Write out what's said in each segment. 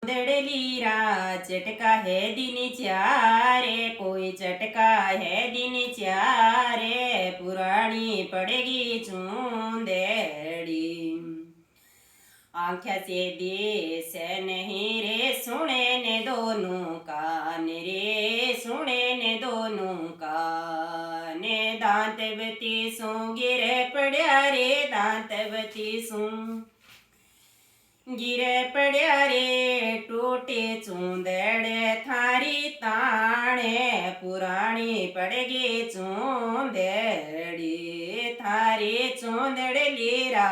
दड़लीरा चटका है दिन चारे, कोई चटका है दिन चारे, पुरानी पड़ेगी चूंदेड़ी। आँख्या से देश नहीं रे, सुने ने दोनों कान रे, सुने ने दोनों कान। दांत बती सू गिरे पड़ा रे, दांत बती सू गिरे पड़ा रे, टूटे चूंदड़ थारी ताणे, पुरानी पड़गी चूंदड़ी। थारी चूंदड़ लीरा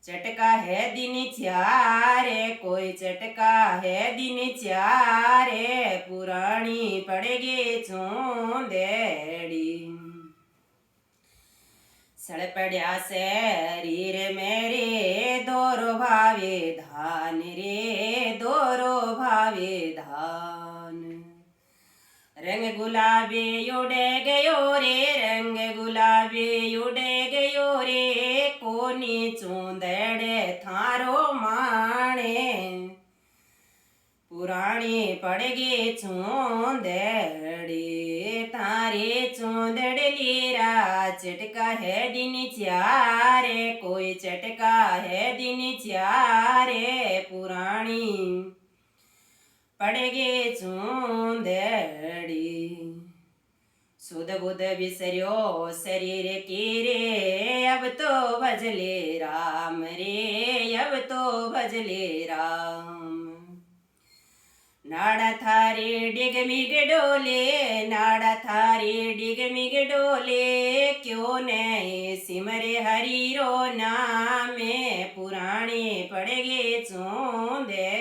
चटका है दिन चारे, कोई चटका है दिन चारे, पुरानी पड़गी चूंदड़ी। सड़ पड़ा शरीर मेरे, दोरो भावे धान रे, दोरो भावे धान। रंग गुलाबी उड़े गयो रे, रंग गुलाबी उड़े गयो रे, कोनी चूंदड़ थारो माणे, पुरानी पड़गी चूंदड़ी। थारी चूंदड़ लीरा चटका है दिन चारे, कोई चटका है दिन चारे, पुरानी पड़गी चूंदड़ी। सुध बुध बिसर्यो शरीर की रे, अब तो भजले राम रे, अब तो भजले राम। नाड़ा थारी डिगमिग डोले, नाड़ा थारी डिगमिग डोले, क्यों ने सिमरे हरि रो नामे, पुरानी पड़गी चूंदे।